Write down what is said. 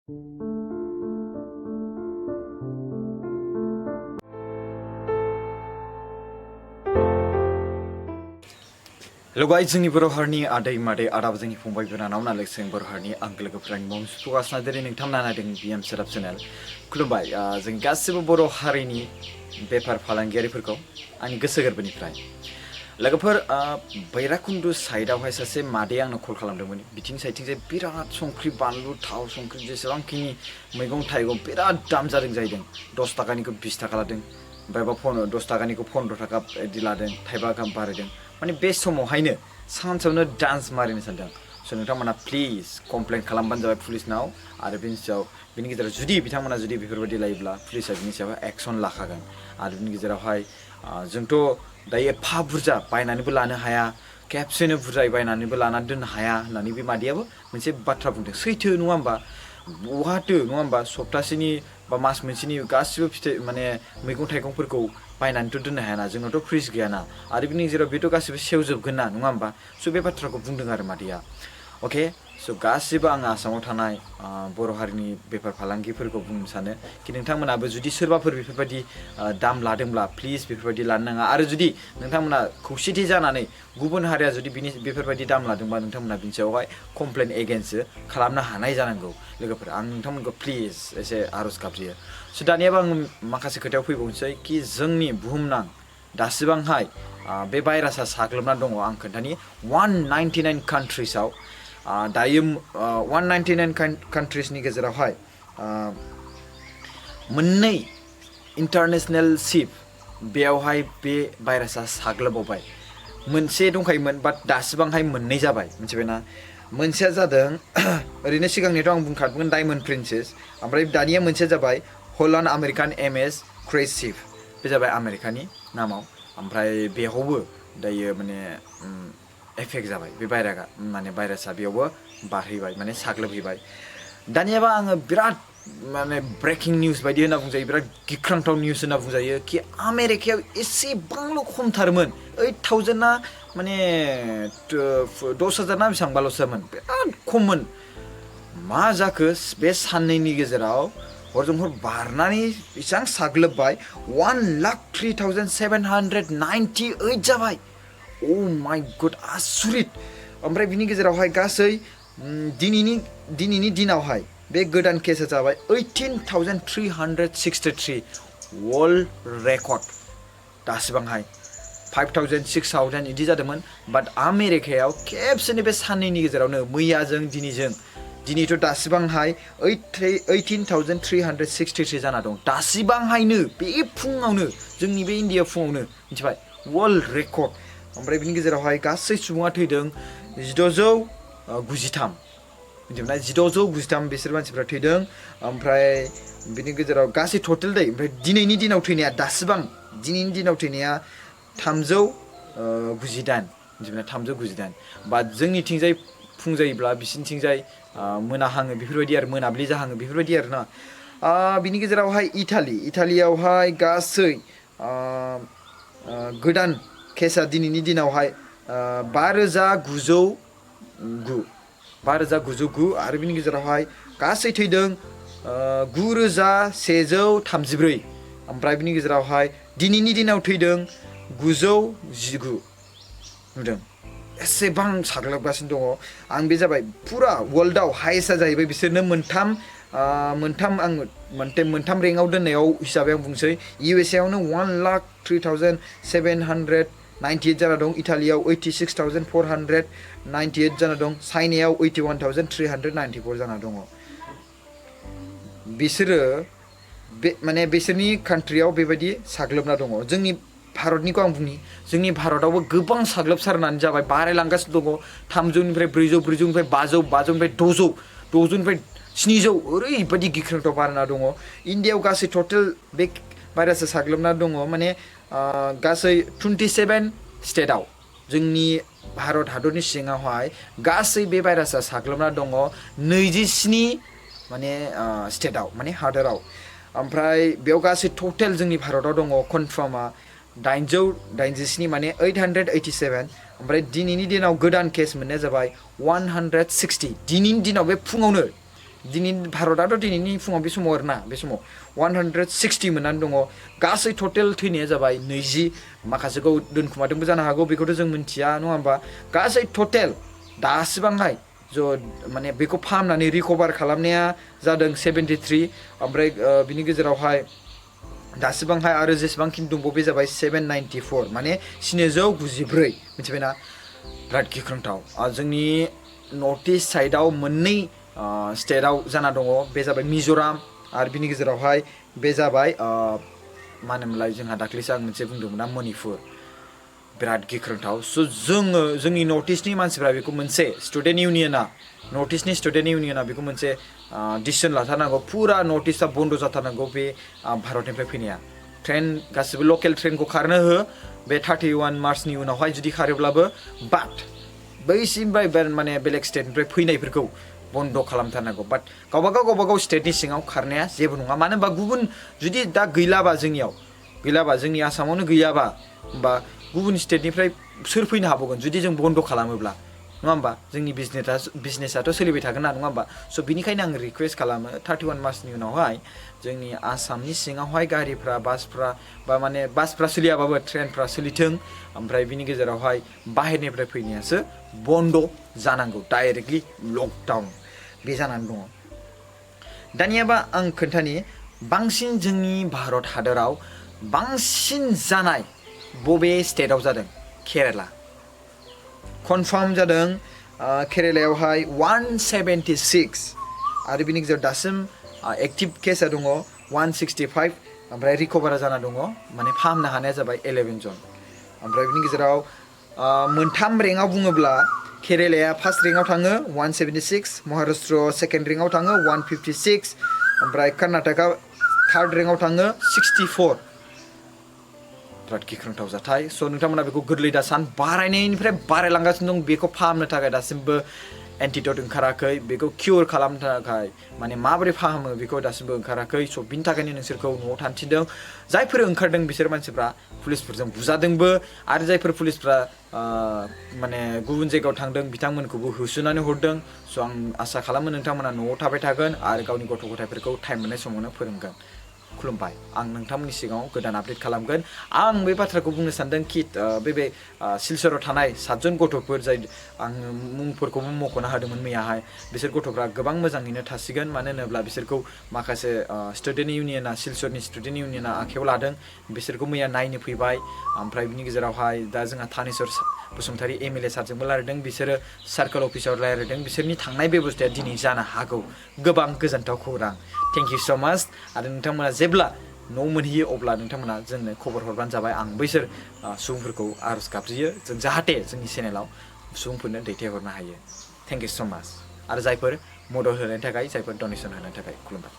Hello guys, जोंनि बर' हारिनि आदै मादै आदाब जोंनि फंबाय बिनानाव नालाय जों बर' हारिनि आंगो लोगोफोरनि मुं प्रकाश नार्जारी नोंथांमोना नायदों बिएम सेटआप चेनेल खुलुमबाय जों गासिबो बर' हारिनि बेफार फालांगियारिफोरखौ आंनि गोसो गोरबोनिफ्राय लोगोफोर बैराकुन्डु साइडआवहाय सासे मादै आंनो कल खालामदोंमोन बिथिं साइडथिंजाय बिराद संख्रि बानलु थाव संख्रि जेसेबांखिनि मैगं थाइगं बिराद दाम जादों जाहैदों 10 थाखानिखौ 20 थाखा लादों ओमफ्राय 10 थाखानिखौ 15 थाखा बिदि लादों थाइबा गाहाम बारायदों माने बे समावहायनो सानसेयावनो डान्स मारिनो सानदों स' नोंथांमोना प्लिज कमप्लेन खालामबानो जाबाय पुलिसनाव आरो बिनि गेजेराव जुदि बिथांमोना जुदि बेफोरबायदि लायोब्ला पुलिसा बिनि सायाव एक्सन लाखागोन आरो बिनि गेजेरावहाय जोंथ' दायो एफा बुरजा बायनानैबो लानो हाया खेबसेनो बुरजायै बायनानैबो लानानै दोननो हाया होननानै बे मादैयाबो मोनसे बाथ्रा बुंदों सैथो नङा होमबा बहाथो नङा होमबा सप्तासेनि बा मास मोनसेनि गासिबो फिथाइ माने मैगं थाइगंफोरखौ बायनानैथ' दोननो हायाना जोंनावथ' फ्रिज गैयाना आरो बिनि गेजेराव बेथ' गासिबो सेवजोबगोन ना नङा होमबा स' बे बाथ्राखौ बुंदों आरो मादैया अके स' गासिबो आं आसामाव थानाय बर' हारिनि बेफार फालांगिफोरखौ बुंनो सानो कि नोंथांमोनाबो जुदि सोरबाफोर बेफोरबायदि दाम लादोंब्ला प्लिज बेफोरबायदि लानो नाङा आरो जुदि नोंथांमोना खौसेथि जानानै गुबुन हारिया जुदि बेफोरबायदि दाम लादोंबा नोंथांमोना बिनि सायावहाय कमप्लेन एगेन्स्टसो खालामनो हानाय जानांगौ लोगोफोर आं नोंथांमोनखौ प्लिज एसे आर'ज गाबज्रियो स' दानियाबो आं माखासे खोथायाव फैबावनोसै कि जोंनि बुहुमनां दासिबांहाय बे भाइरासआ साग्लोबना दङ आं खोन्थानि 199 कान्ट्रिसआव दायो 199 कान्ट्रिसनि गेजेरावहाय मोननै इन्टारनेसनेल शिप बेयावहाय बे भाइरासआ साग्लोबबावबाय मोनसे दंखायोमोन बाट दासिबांहाय मोननै जाबाय मिथिबायना मोनसेया जादों ओरैनो सिगांनिथ' आं बुंखादोंमोन डायमन्ड प्रिन्सेस ओमफ्राय दानिया मोनसेया जाबाय हलान्ड आमेरिकान एमएस क्रुइज शिप बे जाबाय आमेरिकानि नामाव ओमफ्राय बेयावबो दायो माने एफेक्ट जाबाय बे भाइरासआ बेयावबो बारहैबाय माने साग्लोबहैबाय दानियाबा आङो बिराद माने ब्रेकिं निउस बायदि होनना बुंजायो बिराद गिख्रांथाव निउस होनना बुंजायो कि आमेरिकायाव एसेबांल' खमथारमोन 8,000 माने 10,000 ना बेसेबांबाल'सोमोन बिराद खममोन मा जाखो बे साननैनि गेजेराव हरजों हर बारनानै बेसेबां साग्लोबबाय 1,03,798 जाबाय अ माय गड आसुरित ओमफ्राय बिनि गेजेरावहाय गासै दिनैनि दिनावहाय बे गोदान केसा जाबाय 18,363 वर्ल्ड रेकर्ड दासिबांहाय 5,000 6,000 बिदि जादोंमोन बाट आमेरिकायाव खेबसेनो बे साननैनि गेजेरावनो मैयाजों दिनैथ' दासिबांहाय 18,363 जाना दं दासिबांहायनो बे फुङावनो जोंनि बे इण्डिया फुङावनो मिथिबाय वर्ल्ड रेकर्ड ओमफ्राय बिनि गेजेरावहाय गासै सुबुङा थैदों 1,693 मिथिबाय 1,693 बिसोर मानसिफ्रा थैदों ओमफ्राय बिनि गेजेराव गासै टटेल दै ओमफ्राय दिनैनि दिनाव थैनाया दासिबां दिनैनि दिनाव थैनाया 398 मिथिबाय 398 बाट जोंनिथिंजाय फुं जायोब्ला बिसिनिथिंजाय मोनाहाङो बेफोरबायदि आरो मोनाबिलि जाहाङो बेफोरबायदि आरो ना बिनि गेजेरावहाय इटालियावहाय गासै गोदान केसा दिनैनि दिनावहाय 5,909 आरो बिनि गेजेरावहाय गासै थैदों 9,134 ओमफ्राय बिनि गेजेरावहाय दिनैनि दिनाव थैदों 919 नुदों एसेबां साग्लोबगासिनो दङ आं बे जाबाय फुरा वर्ल्डआव हाइएस्टआ जाहैबाय बिसोरनो मोनथाम रेंकआव दोननायाव हिसाबै आं बुंसै USA आवनो 1,03,798 जाना दं इटालियाव 86,498 जाना दं चाइनायाव 81,394 जाना दङ बिसोरो माने बिसोरनि कान्ट्रियाव बेबायदि साग्लोबना दङ जोंनि भारतनिखौ आं बुंनि जोंनि भारतआवबो गोबां साग्लोबसारनानै जाबाय बारायलांगासिनो दङ 300निफ्राय 400 400निफ्राय 500 500निफ्राय 600 600निफ्राय 700 ओरैबायदि गिख्रंथाव बारायना दङ इण्डियायाव गासै टटेल बे भाइरासआ साग्लोबना दङ माने गासै 27 स्टेटआव जोंनि भारत हादरनि सिङावहाय गासै बे भाइरासआ साग्लोबना दङ 27 माने स्टेटआव माने हादोराव ओमफ्राय बेयाव गासै टटेल जोंनि भारतआव दङ कनफार्मा 897 माने 887 ओमफ्राय दिनैनि दिनाव गोदान केस मोननाया जाबाय 160 दिनैनि दिनाव बे फुङावनो दिनै भारतआथ' दिनैनि फुङाव बे समाव आरोना बे समाव 160 मोननानै दङ गासै टटेल थैनाया जाबाय 20 माखासेखौ दोनखुमादोंबो जानो हागौ बेखौथ' जों मिथिया नङा होमबा गासै टटेल दासिबांहाय माने बेखौ फाहामनानै रिकभार खालामनाया जादों 73 ओमफ्राय बिनि गेजेरावहाय दासिबांहाय आरो जेसेबांखिनि दंबावो बे जाबाय 794 माने 794 मिथिबायना बिराद गिख्रंथाव जोंनि नर्थ इस्ट साइडआव मोननै स्टेटआव जाना दङ बे जाबाय मिज'राम आरो बिनि गेजेरावहाय बे जाबाय मा होनोमोनलाय जोंहा दाख्लैसो आं मोनसे बुंदोंमोन ना मणिपुर बिराद गिख्रंथाव स' जोंनि नर्थ इस्टनि मानसिफ्रा बेखौ मोनसे स्टुडेन्ट इउनियना नर्थ इस्टनि स्टुडेन्ट इउनियना बेखौ मोनसे डिसिसन लाथारनांगौ फुरा नर्थ इस्टआ बन्द' जाथारनांगौ बे भारतनिफ्राय फैनाया ट्रेन गासिबो लकेल ट्रेनखौ खारनो हो बे 31 मार्चनि उनावहाय जुदि खारोब्लाबो बाट बैसिमफ्राय माने बेलेग स्टेटनिफ्राय फैनायफोरखौ बन्द' खालामथारनांगौ बाट गावबागाव स्टेटनि सिङाव खारनाया जेबो नङा मानो होनबा गुबुन जुदि दा गैलाबा जोंनि आसामावनो गैयाबा होमबा गुबुन स्टेटनिफ्राय सोर फैनो हाबावगोन जुदि जों बन्द' खालामोब्ला नङा होमबा जोंनि बिजनेसआथ' सोलिबाय थागोन ना नङा होमबा स' बिनिखायनो आं रिकुवेस्ट खालामो 31 मार्चनि उनावहाय जोंनि आसामनि सिङावहाय गारिफ्रा बासफ्रा सोलियाबाबो ट्रेनफ्रा सोलिथों ओमफ्राय बिनि गेजेरावहाय बाहेरनिफ्राय फैनायासो बन्द' जानांगौ डाइरेक्टलि लकडाउन बे जानानै दङ दानियाबा आं खोन्थानि बांसिन जोंनि भारत हादराव बांसिन जानाय बबे स्टेटआव जादों केरेला कनफार्म जादों केरेलायावहाय 176 आरो बिनि गेजेराव दासिम एक्टिभ केसा दङ 165 ओमफ्राय रिकभारा जाना दङ माने फाहामनो हानाया जाबाय 11 जन ओमफ्राय बिनि गेजेराव मोनथाम रेंकआव बुङोब्ला केरेलाया फार्स्ट रेंकआव थाङो 176 महाराष्ट्र सेकेन्ड रेंकआव थाङो 156 ओमफ्राय कर्नाटका थार्ड रेंकआव थाङो 64 बिराद गिख्रंथाव जाथाय स' नोंथांमोना बेखौ गोरलै दा सान बारायनायनिफ्राय बारायलांगासिनो दं बेखौ फाहामनो थाखाय दासिमबो एन्टिडट ओंखाराखै बेखौ किउर खालामनो थाखाय माने माबोरै फाहामो बेखौ दासिमबो ओंखाराखै स' बिनि थाखायनो नोंसोरखौ न'आव थांथिनदों जायफोर ओंखारदों बिसोर मानसिफ्रा पुलिसफोरजों बुजादोंबो आरो जायफोर पुलिसफ्रा माने गुबुन जायगायाव थांदों बिथांमोनखौबो होसोनानै हरदों स' आं आसा खालामो नोंथांमोना न'आव थाबाय थागोन आरो गावनि गथ' गथायफोरखौ टाइम मोननाय समावनो फोरोंगोन खुलुमबाय आं नोंथांमोननि सिगाङाव गोदान आपडेट खालामगोन आं बे बाथ्राखौ बुंनो सानदों कि बे सिलचराव थानाय 7 जन गथ'फोर जाय आं मुंफोरखौबो मख'नो हादोंमोन मैयाहाय बिसोर गथ'फ्रा गोबां मोजाङैनो थासिगोन मानो होनोब्ला बिसोरखौ माखासे स्टुडेन्ट इउनियना सिलचरनि स्टुडेन्ट इउनियना आखायाव लादों बिसोरखौ मैया नायनो फैबाय ओमफ्राय बिनि गेजेरावहाय दा जोंहा थानेश्वर बसुमतारी एमएलए सारजोंबो रायलायदों बिसोरो सार्कोल अफिसाव रायलायदों बिसोरनि थांनाय बेबस्थाया दिनै जानो हागौ गोबां गोजोनथाव खौरां थेंक इउ स' माच आरो नोंथांमोना जेब्ला न' मोनहैयो अब्ला नोंथांमोना जोंनो खबर हरबानो जाबाय आं बैसोर सुबुंफोरखौ आरज गाबज्रियो जों जाहाथे जोंनि चेनेलाव सुबुंफोरनो दैथायहरनो हायो थेंक इउ स' माच आरो जायफोर मदद होनायनि थाखाय जायफोर डनेसन होनायनि थाखाय खुलुमबाय